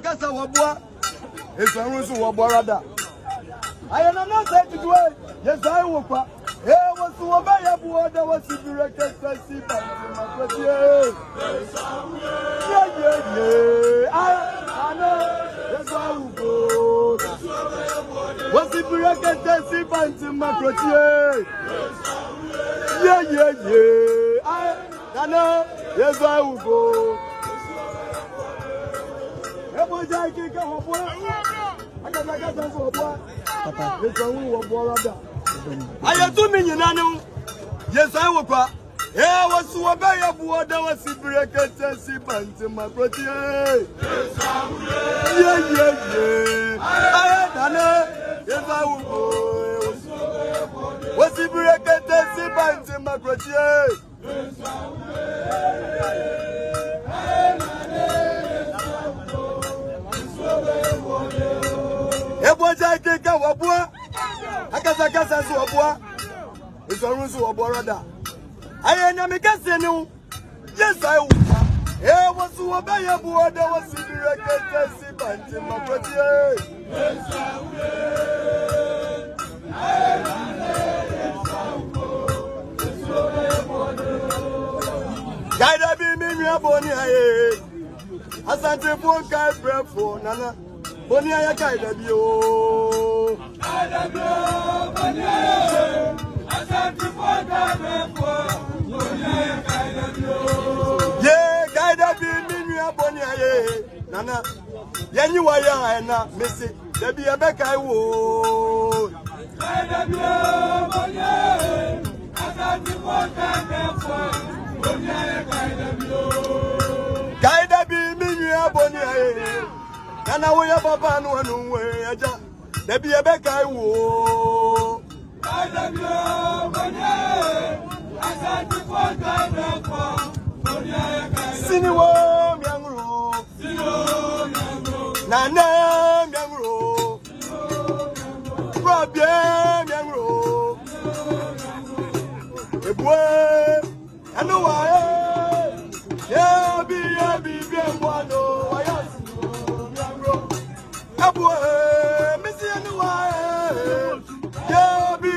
kasa wabua esanrusu waborada ayana na say to do yes I will kwa was obaya buoda was directed to makwati I know yes I will go was directed to makwati I know yes I will go Papa, it's a brother. I am doing it. Yes, I will cry. Yeah, was so a very poor, there was a break and see pants in my pretty. Yeah. I had done it. Yes, I will go. Was a break and see pants in my pretty. Eboja keka wabua akasa so wabua isorun so waborada ayenya mekase ni yes I will was so obaya buoda was directed si banti makwati yes Gaida bi mi nwa boni aye asante fo kai brefo nana Boni aya kaida bi o boni aya asante fo kaida boni aya kaida bi o ye kaida bi minua boni aya nana yanyi wa ya na mesi da bi e be kai wo kaida bi o boni aya asante fo kaida boni aya kaida bi o kaida bi minua boni aya Nana we papa no anu we aja da bi ebe kai wo ada bi o banya asati fo kai na bonya kai sini wo miangro nana miangro probie miangro ebwe anu wa ya bi mwano wa ya Abu Missy and why? Yeah, be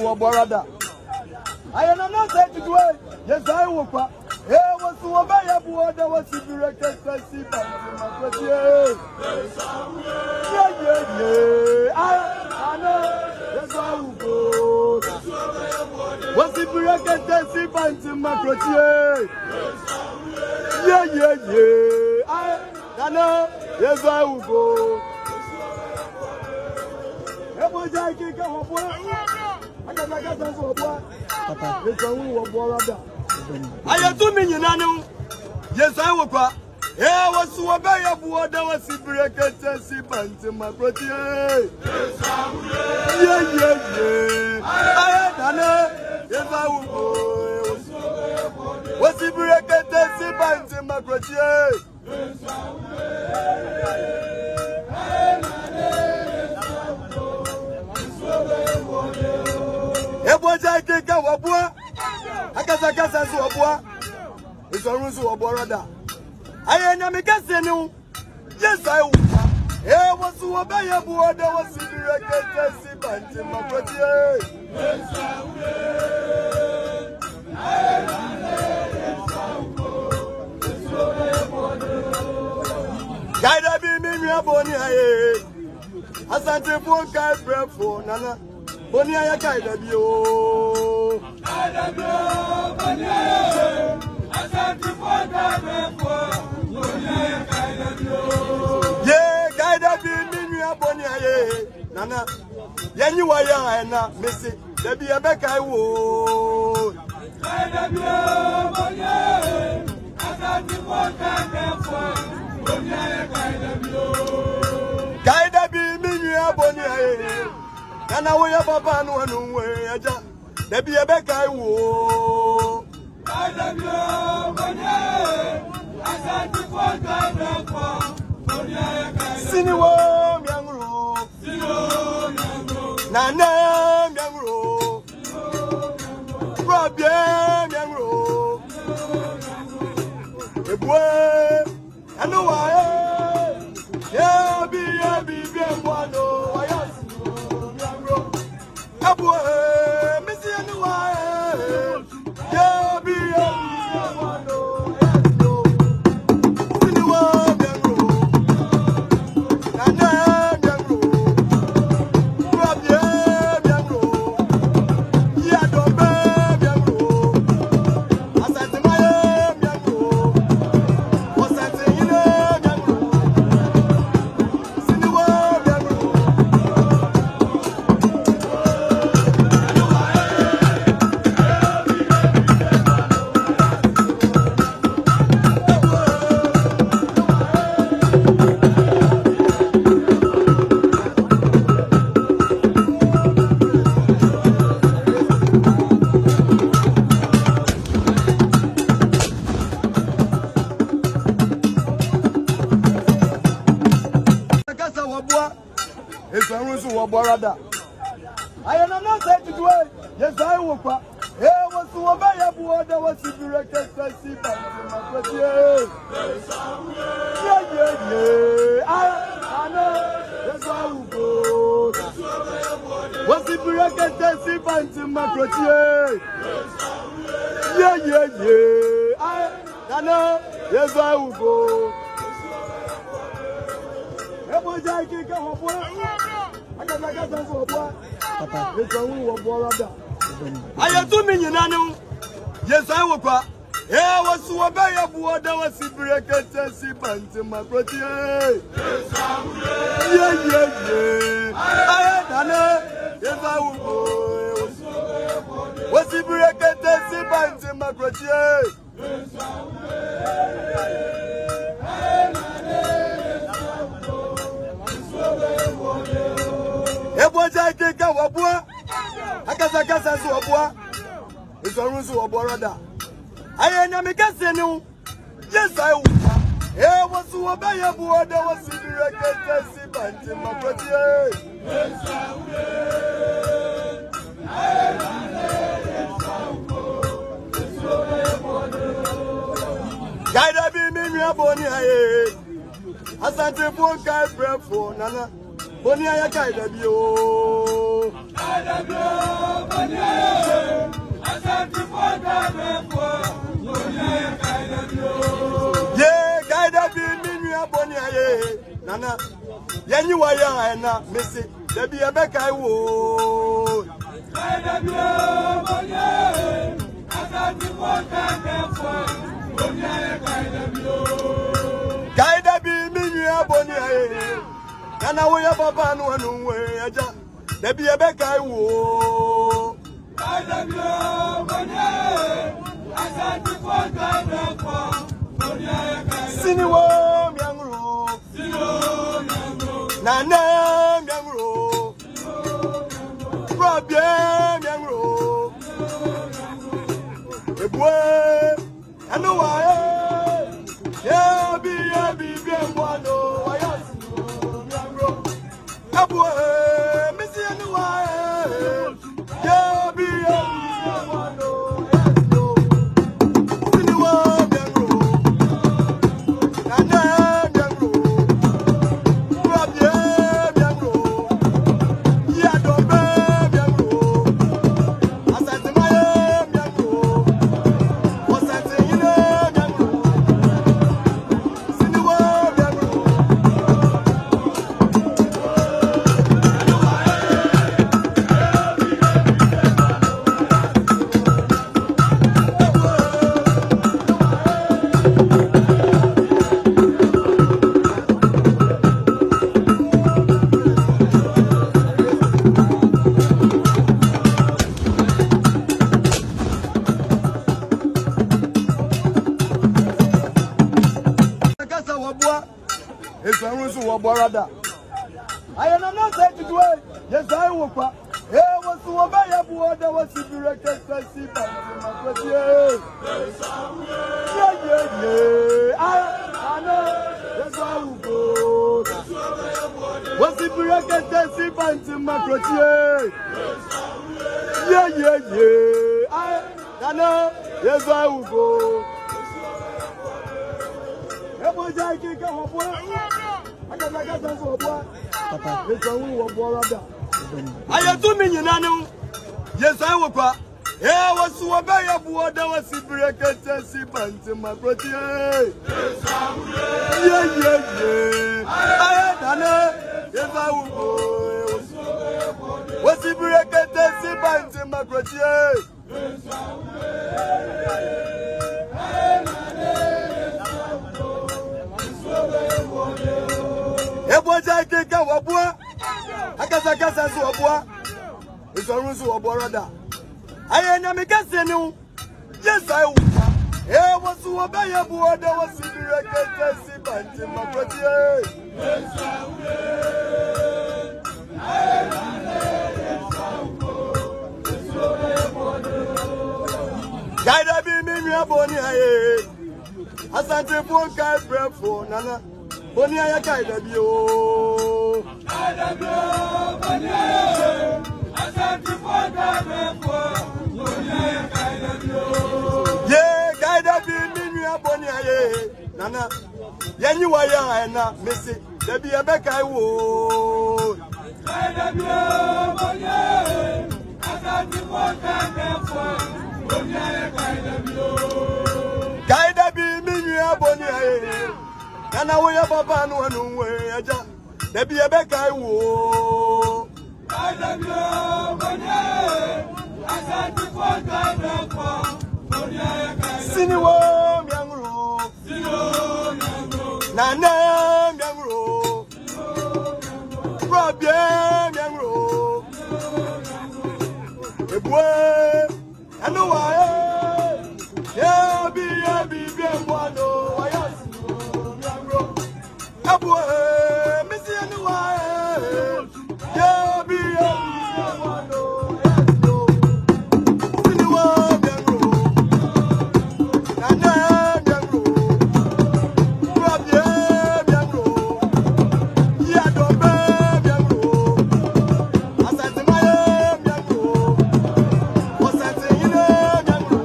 Waborada. I am not saying to do it. Yes, I will. Was so obaya buoda was directed to see makwati I know yes I will go. si burekete si banti makrotie. Yeah. I Nana, yes I will go. Eboja kika hobo. Akaka sanso hobo. Papa, it's a woo of Borada. I do mean you know. Yes, I will cry. Yeah, was so a bay of water was si burekete si banti makrotie. Yeah. I Nana, yes I will go. Was si burekete si banti makrotie. Eboja kika wabua akasa so wabua isorun so waborada ayenya mikase ni yes I will e wasu obaye buoda wasibire kete si banti makotie Gaida bi mi nua boni aye asante fo kai brefo nana boni aye gaida bi o boni aye asante fo kai brefo boni aye gaida bi o ye gaida bi mi nua boni aye nana yenyi wa ya na mesi da bi e be kai wo gaida bi o boni aye asante fo kai brefo Kaida bi minyu aboni aye kana wo ya papa no anu we aja da bi ebe kai wo kaida bi aboni aye asante for kaida for boni aye kaida sini wo miangro na na miangro probie miangro ebwe anu wa yeah be one I abu missy anu wa yeah be one sini wa miangro nana miangro probie miangro ya dombe miangro asante maye miangro wasante Borada. I am not said to do it. Yes, I will. Hey, what's the way I bought that was the director? Yeah. I know. Yes, I will go. What's the director? Banti makrotie. Yeah. I know. Yes, I will go. Eboja kika hobo. Akaka sanso hobo. Papa, it's a woo of Borada. I do mean you know. Yes, I will cry. Yeah, was so a bay of water was si burekete si banti makrotie. Yeah. I know. Yes, I will go. Was si burekete si banti makrotie. Eboja kika wabua akasa so wabua isorun so waborada ayenya mikase ni yes I will e wasu obaye buoda wasibire kete si banti makotie Gaida bi mi nua boni aye asante fo kai brefo nana boni aye kaida bi o boni aye asante fo kai brefo boni aye kaida bi o ye kaida bi mi nua boni aye nana yenyi wa ya na mesi da bi ebe kai wo kaida bi o boni aye Nana we ya papa no anu we aja. Da bi ebeka wo. Siniwo miangro. Nana miangro. Robie miangro. Ebwe anu wa ya bi mwano wa ya miangro. Ebwe misi anu wa ya bi mwano. It's a rules of Borada. I am not said to do it. Yes, I will. Here was to obey a board that was to be recognized by I know. Yes, I will go. Was to be recognized by Macrotier? I know. Yes, I will go. I am too many nano. Yes, I will cry. Here was to obey a board that was to be recognized by my brother. Yes, I will go. Was to be recognized by my brother. Eboja keka wabua akasa so wabua isorun so waborada ayenya mekase ni yes I was to obey a board that was to be recognized by my brother. Guide be me aboni aye asante fon kai brefo nana Bonia ya kaida bio. Kaida bio, bonia. Asante for kaida bio. Bonia ya kaida bio. Ye kaida bi minua bonia ye. Nana, yenyi wa ya na mesi. Debi ebeka wo. Kaida bio, bonia. Asante for kaida bio. Bonia ya kaida bio. Kaida bi minua bonia ye. Nana we ya papa no anu we aja. Da bi ebeka wo. Siniwo miangro. Nana miangro. Robie miangro. Ebwe anu wa ya bi mwano wa ya Abwe, misi anu wa ya bi mwano Siniwo miangro. Nana miangro. Robie miangro. Ya dobe miangro. Asante maye miangro. Osante yine miangro.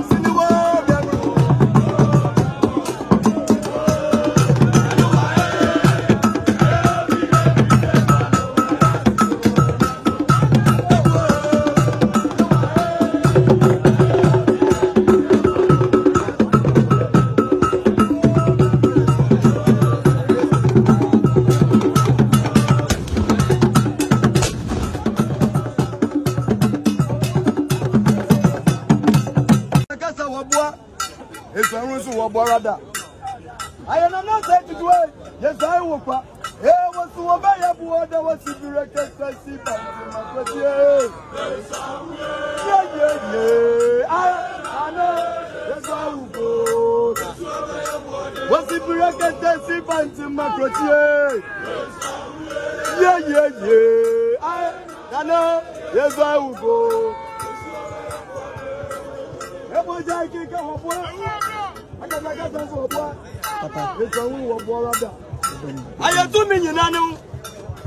Siniwo miangro. It's a rules of Borada. I am not said to do it. Yes, I will. Eh, what's the way I bought that was the director, see, but yeah. I know. That's how we go. What's the director, see, but yeah. I know. That's how we go. I am too many nano.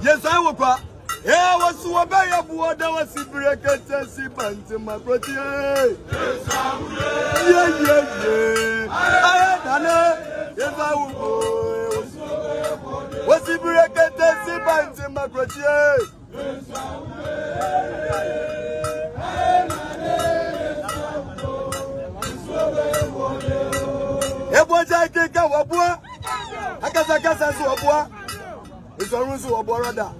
Yes, I will cry. Yeah, was so very aboard that was the breaker, see, pants in my protein. Yeah. I know. Yes, I will go. What's the breaker, see, pants in my protein. I take a wabua. I guess so a boy. It's a russo of Borada.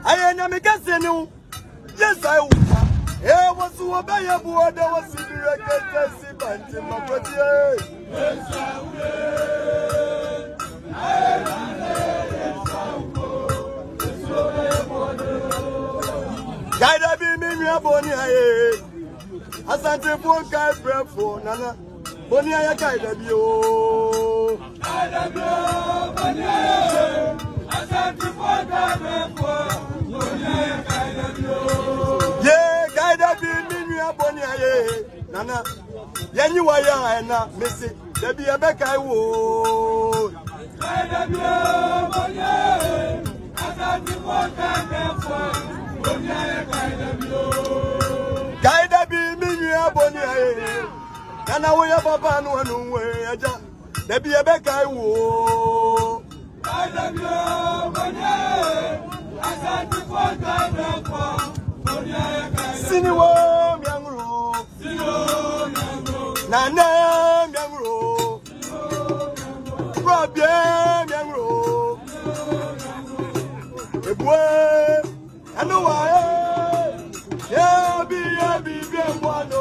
I am a casino. Yes, I would. Here was to obey a board that was in the record. See, but in my protein. Guide me, Mimia Bonia. As I take one guy, breath for Nana. Bonia Kaida Bio. Yeah, Kaida Bio, Bonia. Nana, you are young and not miss it. There be a back I would. Kaida Bio, Bonia. And I will papa no way. There be a back I would. Siniwo Miangro, Nana Miangro, Rabia Miangro, a boy, I know why. Yeah, be one.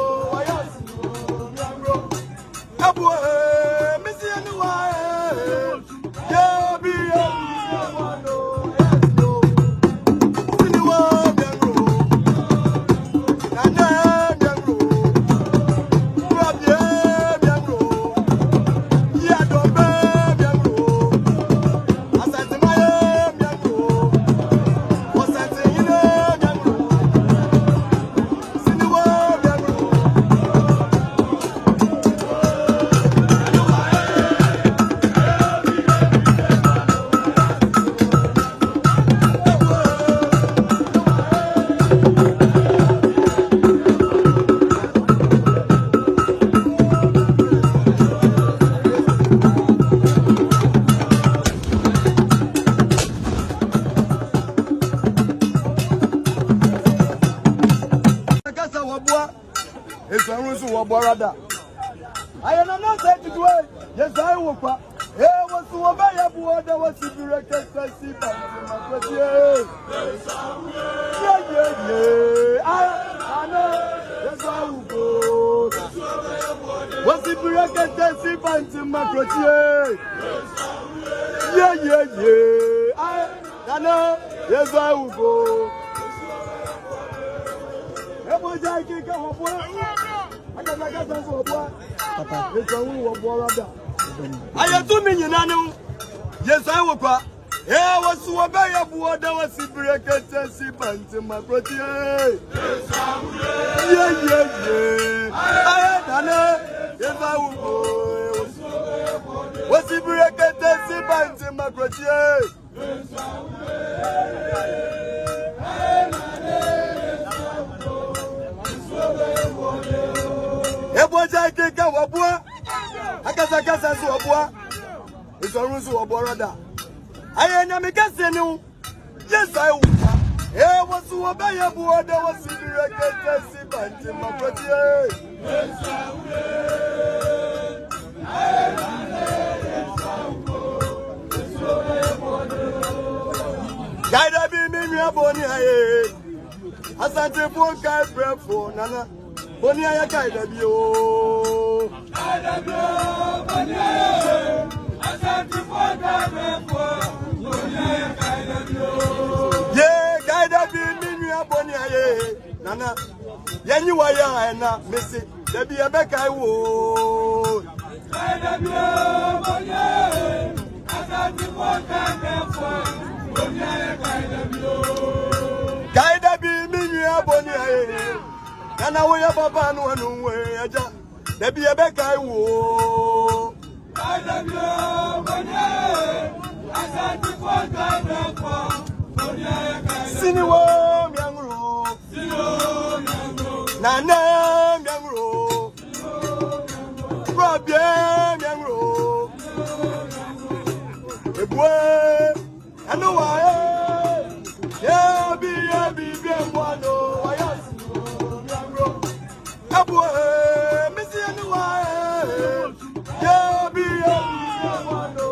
It's a rules of Borada. I am not said to do it. Yes, I will. Here was to obey a board that was the director, see, but yeah. I know. That's how we go. What's the director, see, but yeah. I know. That's how we go. I am too many nano. Yes, I will cry. Here was to obey a board that was the breaker, see, pants in my protein. Yeah. I know. Yes, I will go. What's the breaker, see, pants in my protein. I take a wabua. I guess so a boy. It's a russo of Borada. I am a casino. Yes, I would. Here was to obey a board that was in the record. See, but in my protein. Guide me, Mimia Bonia. As I take one guy, breath for Nana. Bonia Kaida Bio. I aye nana yenyi wa ya na mesi da bi ebeka wo Kaidabio boni aye asante fonka defo boni aye Kaidabi minua boni aye nana wo ya baba no anu we aja da bi ebeka wo Kaidabio boni aye asante fonka defo boni aye Siniwo miangro Nana miangro Robie miangro Ebwe anu wae Yebi bienwano wayasi miangro Ebwe misi anu wae Yebi bienwano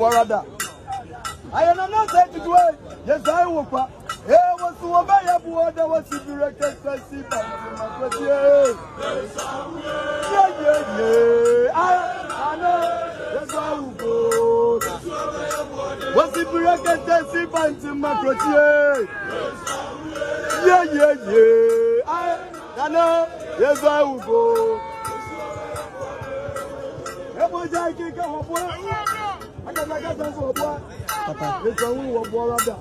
Borada. I am not said to do it. Yes, I will. Here was to obey a board that was directed by Sipa. I know. Yes, I will go. Was it directed by Sipa into Macrotier? I know. Yes, I will go. Papa, it's a woo of Borada.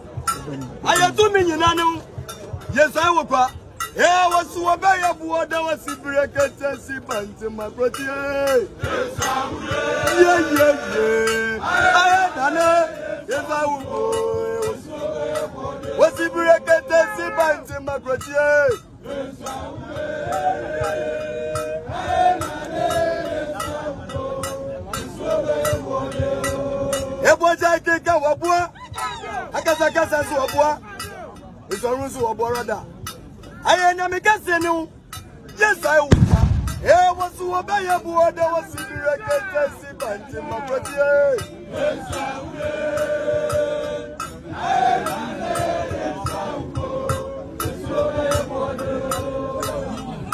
I am 2 million. Yes, I will cry. Here was to obey a board that was separated and Sipant in my protein. I am yes, I will go. Was separated and Sipant in my protein. Eboja keka wabua akasa so wabua isorun so waborada aye na me kase ni yes I will e was obey buo da was directed si banti makroti yes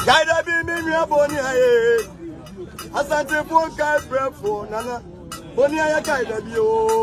Kaidabi minua boni aye asante fonka brefo nana boni aye Kaidabi o